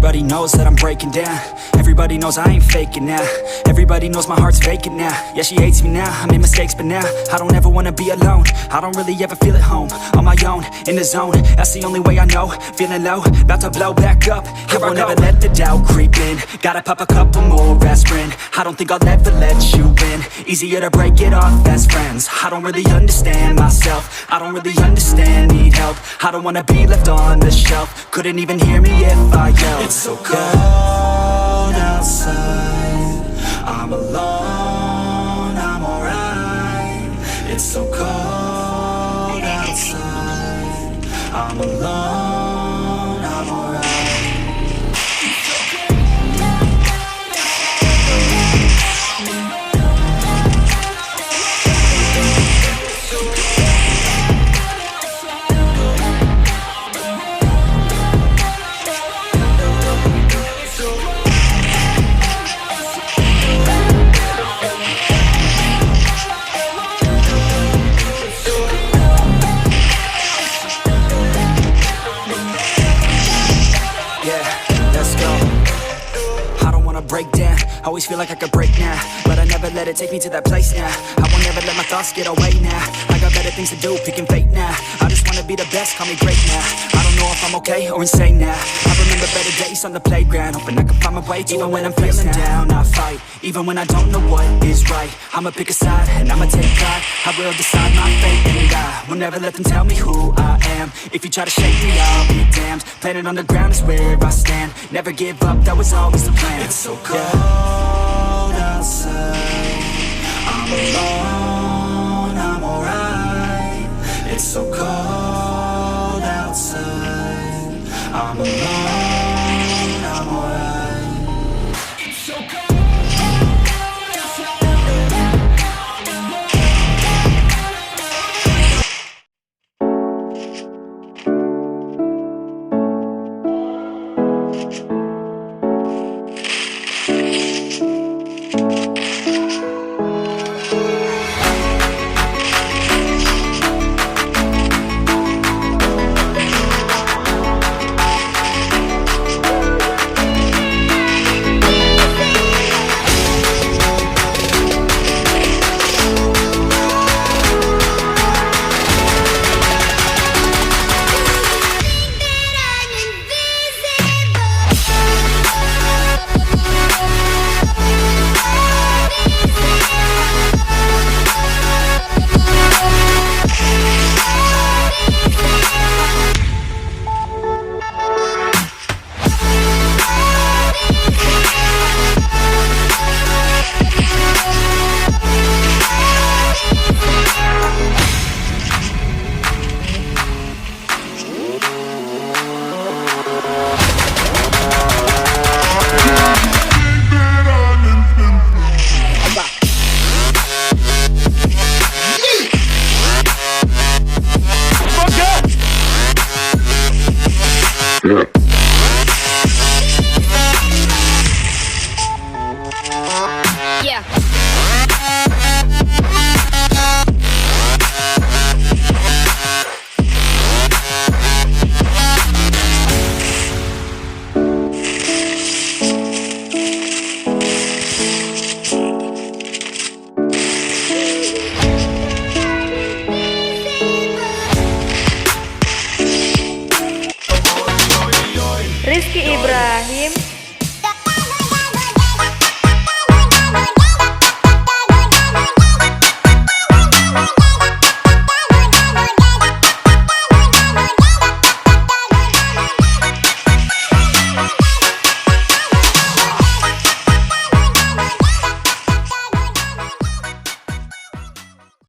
Everybody knows that I'm breaking down. Everybody knows I ain't faking now. Everybody knows my heart's vacant now. Yeah, she hates me now, I made mistakes but now I don't ever wanna be alone. I don't really ever feel at home. On my own, in the zone, that's the only way I know. Feeling low, about to blow back up. Here I never let the doubt creep in. Gotta pop a couple more aspirin. I don't think I'll ever let you in. Easier to break it off best friends. I don't really understand myself. I don't really understand, need help. I don't wanna be left on the shelf. Couldn't even hear me if I yelled. It's so cold outside, I'm alone, I'm alright. It's so cold outside, I'm alone, I'm alright. Break down, always feel like I could break now, but I never let it take me to that place now. I won't ever let my thoughts get away now. I got better things to do, picking fate now. I just wanna be the best, call me great now. I don't know if I'm okay or insane now. I remember better days on the playground, hoping I can find my way. Even when I'm feeling down, I fight. Even when I don't know what is right, I'ma pick a side and I'ma take pride. I will decide my fate and I will never let them tell me who I am. If you try to shake me, I'll be damned. Planet on the ground is where I stand. Never give up, that was always the plan. It's so cold outside, I'm alone, I'm alright. It's so cold outside, I'm alone, I'm alright. It's so cold.